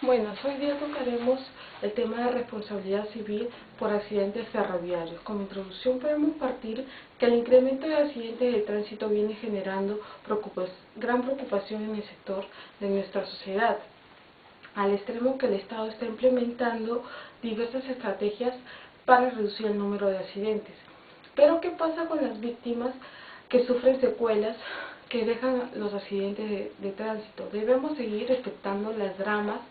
Bueno, hoy día tocaremos el tema de responsabilidad civil por accidentes ferroviarios. Como introducción podemos partir que el incremento de accidentes de tránsito viene generando gran preocupación en el sector de nuestra sociedad, al extremo que el Estado está implementando diversas estrategias para reducir el número de accidentes. Pero ¿qué pasa con las víctimas que sufren secuelas que dejan los accidentes de tránsito? Debemos seguir respetando las dramas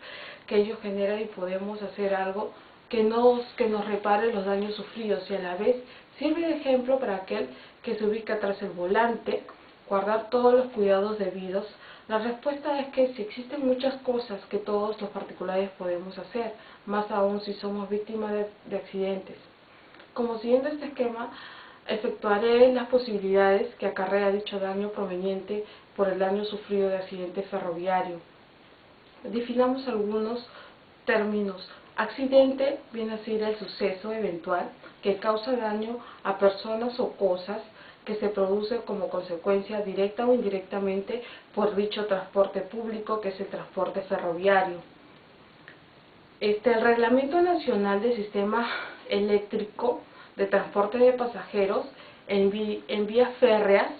que ellos generan y podemos hacer algo que nos repare los daños sufridos y a la vez sirve de ejemplo para aquel que se ubica tras el volante, guardar todos los cuidados debidos. La respuesta es que si existen muchas cosas que todos los particulares podemos hacer, más aún si somos víctimas de accidentes. Como siguiendo este esquema, efectuaré las posibilidades que acarrea dicho daño proveniente por el daño sufrido de accidente ferroviario. Definamos algunos términos. Accidente viene a ser el suceso eventual que causa daño a personas o cosas que se produce como consecuencia directa o indirectamente por dicho transporte público, que es el transporte ferroviario. El Reglamento Nacional del Sistema Eléctrico de Transporte de Pasajeros en vías férreas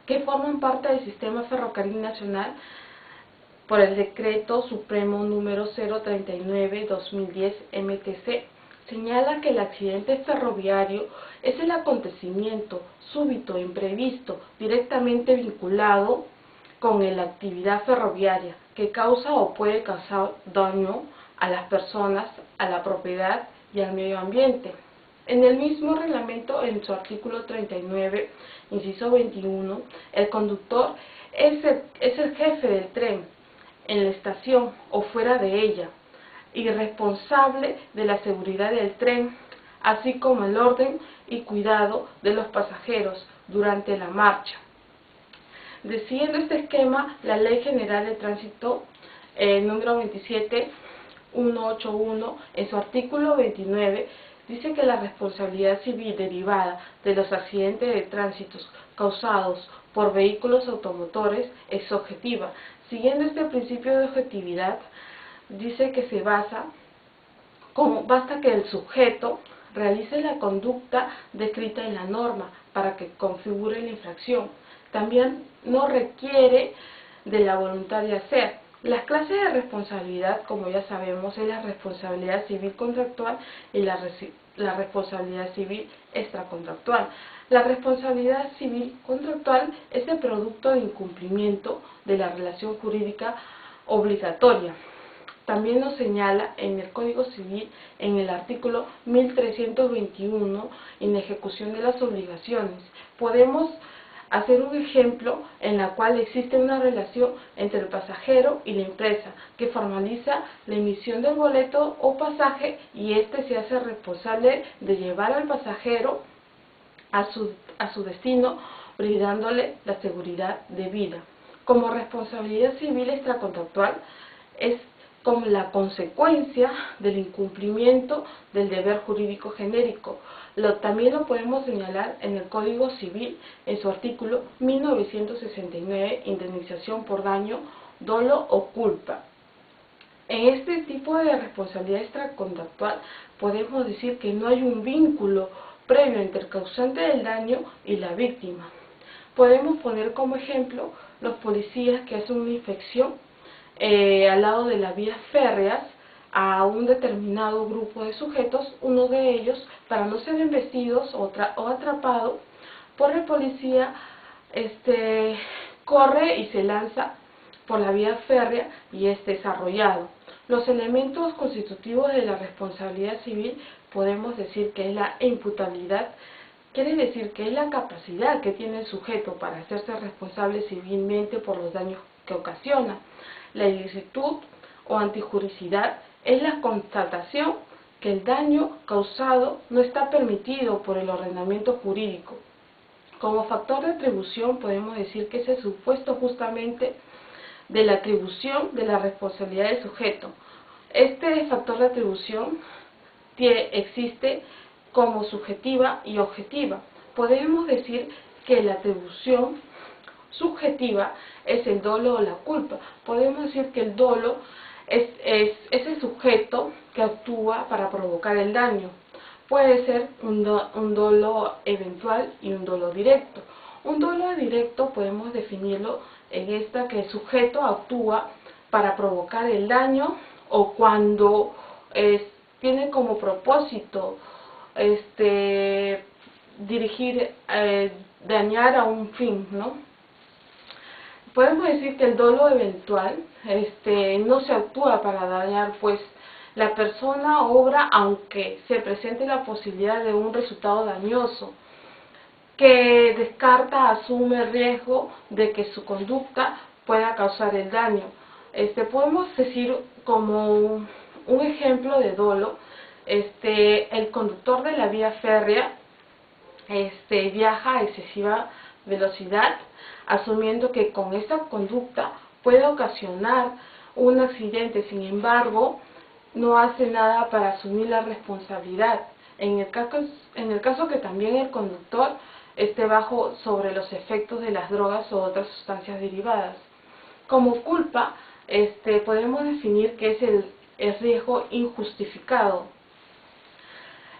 que forman parte del Sistema Ferrocarril Nacional por el Decreto Supremo número 039/2010 MTC, señala que el accidente ferroviario es el acontecimiento súbito e imprevisto directamente vinculado con la actividad ferroviaria que causa o puede causar daño a las personas, a la propiedad y al medio ambiente. En el mismo reglamento, en su artículo 39, inciso 21, el conductor es el jefe del tren en la estación o fuera de ella, y responsable de la seguridad del tren, así como el orden y cuidado de los pasajeros durante la marcha. Siguiendo este esquema, la Ley General de Tránsito número 27181, en su artículo 29, dice que la responsabilidad civil derivada de los accidentes de tránsito causados por vehículos automotores es objetiva. Siguiendo este principio de objetividad, dice que basta que el sujeto realice la conducta descrita en la norma para que configure la infracción. También no requiere de la voluntad de hacer. Las clases de responsabilidad, como ya sabemos, es la responsabilidad civil contractual y la responsabilidad civil extracontractual. La responsabilidad civil contractual es el producto de incumplimiento de la relación jurídica obligatoria. También nos señala en el Código Civil, en el artículo 1321, en ejecución de las obligaciones. Podemos hacer un ejemplo en la cual existe una relación entre el pasajero y la empresa que formaliza la emisión del boleto o pasaje y éste se hace responsable de llevar al pasajero a su destino, brindándole la seguridad debida. Como responsabilidad civil extracontractual es como la consecuencia del incumplimiento del deber jurídico genérico. También lo podemos señalar en el Código Civil, en su artículo 1969, indemnización por daño, dolo o culpa. En este tipo de responsabilidad extracontractual podemos decir que no hay un vínculo previo entre el causante del daño y la víctima. Podemos poner como ejemplo los policías que hacen una inspección al lado de las vías férreas a un determinado grupo de sujetos. Uno de ellos, para no ser embestidos o atrapado por el policía, corre y se lanza por la vía férrea y es desarrollado. Los elementos constitutivos de la responsabilidad civil podemos decir que es la imputabilidad. Quiere decir que es la capacidad que tiene el sujeto para hacerse responsable civilmente por los daños que ocasiona. La ilicitud o antijuricidad es la constatación que el daño causado no está permitido por el ordenamiento jurídico. Como factor de atribución podemos decir que es el supuesto justamente de la atribución de la responsabilidad del sujeto. Este factor de atribución existe como subjetiva y objetiva. Podemos decir que la atribución subjetiva es el dolo o la culpa. Podemos decir que el dolo es el sujeto que actúa para provocar el daño. Puede ser un dolo eventual y un dolo directo. Un dolo directo podemos definirlo en esta que el sujeto actúa para provocar el daño o cuando tiene como propósito dirigir, dañar a un fin, ¿no? Podemos decir que el dolo eventual no se actúa para dañar, pues la persona obra aunque se presente la posibilidad de un resultado dañoso, que descarta, asume el riesgo de que su conducta pueda causar el daño. Podemos decir como un ejemplo de dolo, el conductor de la vía férrea viaja a excesiva velocidad, asumiendo que con esta conducta puede ocasionar un accidente. Sin embargo, no hace nada para asumir la responsabilidad. En el caso que también el conductor esté bajo sobre los efectos de las drogas o otras sustancias derivadas. Como culpa, podemos definir que es el riesgo injustificado.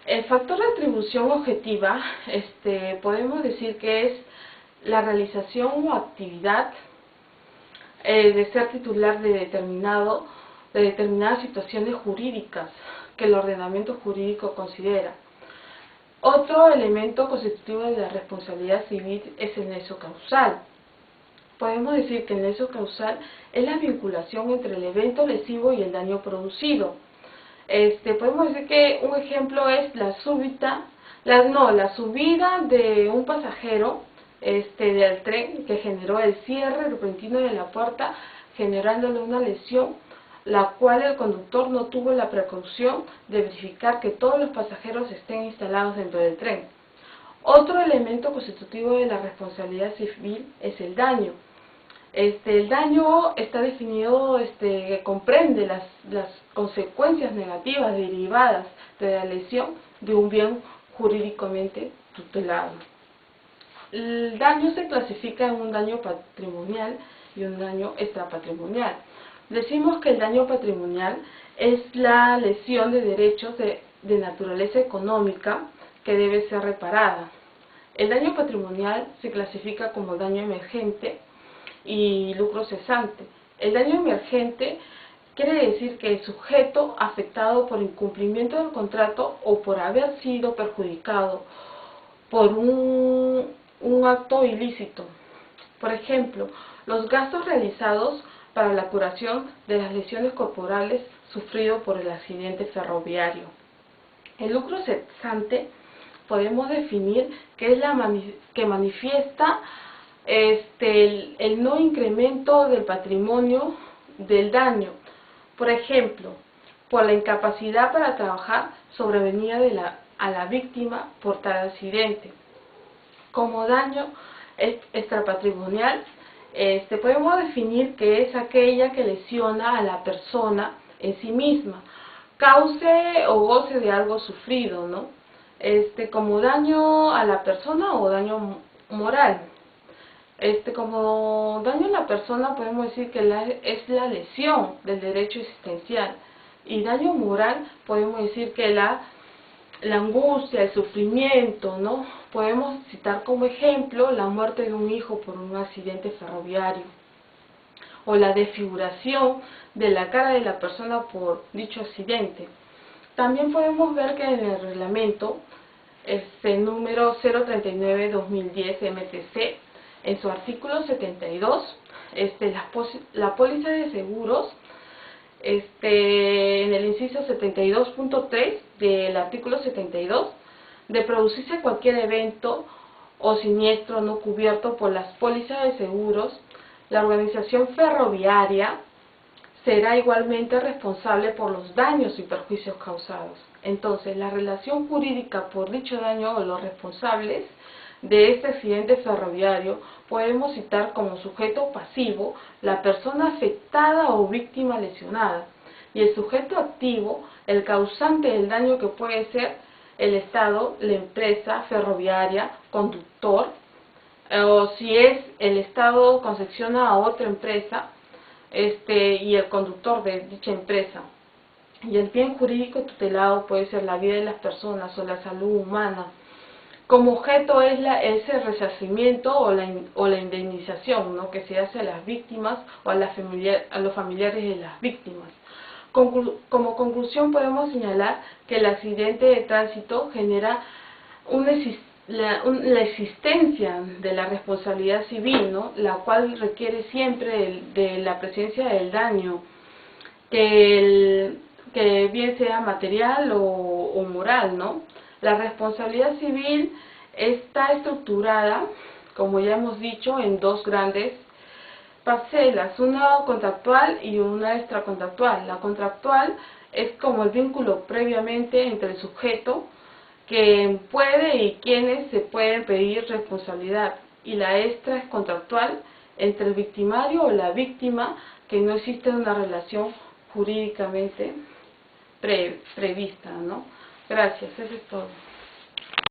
El factor de atribución objetiva, podemos decir que es la realización o actividad de ser titular de determinadas situaciones jurídicas que el ordenamiento jurídico considera. Otro elemento constitutivo de la responsabilidad civil es el nexo causal. Podemos decir que el nexo causal es la vinculación entre el evento lesivo y el daño producido. Podemos decir que un ejemplo es la subida de un pasajero del tren que generó el cierre repentino de la puerta, generándole una lesión, la cual el conductor no tuvo la precaución de verificar que todos los pasajeros estén instalados dentro del tren. Otro elemento constitutivo de la responsabilidad civil es el daño. El daño está definido, que comprende las consecuencias negativas derivadas de la lesión de un bien jurídicamente tutelado. El daño se clasifica en un daño patrimonial y un daño extrapatrimonial. Decimos que el daño patrimonial es la lesión de derechos de naturaleza económica que debe ser reparada. El daño patrimonial se clasifica como daño emergente y lucro cesante. El daño emergente quiere decir que el sujeto afectado por incumplimiento del contrato o por haber sido perjudicado por un acto ilícito. Por ejemplo, los gastos realizados para la curación de las lesiones corporales sufrido por el accidente ferroviario. El lucro cesante podemos definir que es que manifiesta el no incremento del patrimonio del daño. Por ejemplo, por la incapacidad para trabajar sobrevenida a la víctima por tal accidente. Como daño extrapatrimonial, podemos definir que es aquella que lesiona a la persona en sí misma, cause o goce de algo sufrido, ¿no? Como daño a la persona o daño moral. Como daño a la persona podemos decir que es la lesión del derecho existencial, y daño moral podemos decir que la angustia, el sufrimiento, ¿no? Podemos citar como ejemplo la muerte de un hijo por un accidente ferroviario, o la desfiguración de la cara de la persona por dicho accidente. También podemos ver que en el reglamento número 039/2010 MTC, en su artículo 72, la póliza de seguros, en el inciso 72.3 del artículo 72, de producirse cualquier evento o siniestro no cubierto por las pólizas de seguros, la organización ferroviaria será igualmente responsable por los daños y perjuicios causados. Entonces, la relación jurídica por dicho daño o los responsables de este accidente ferroviario podemos citar como sujeto pasivo la persona afectada o víctima lesionada, y el sujeto activo el causante del daño, que puede ser el Estado, la empresa ferroviaria, conductor, o si es el Estado concesiona a otra empresa y el conductor de dicha empresa. Y el bien jurídico tutelado puede ser la vida de las personas o la salud humana. Como objeto es ese resarcimiento o la indemnización, ¿no?, que se hace a las víctimas o a los familiares de las víctimas. Como conclusión podemos señalar que el accidente de tránsito genera la existencia de la responsabilidad civil, ¿no?, la cual requiere siempre de la presencia del daño, que bien sea material o moral, ¿no? La responsabilidad civil está estructurada, como ya hemos dicho, en dos grandes parcelas, una contractual y una extracontractual. La contractual es como el vínculo previamente entre el sujeto que puede y quienes se pueden pedir responsabilidad, y la extra es contractual entre el victimario o la víctima, que no existe una relación jurídicamente prevista, ¿no? Gracias, eso es todo.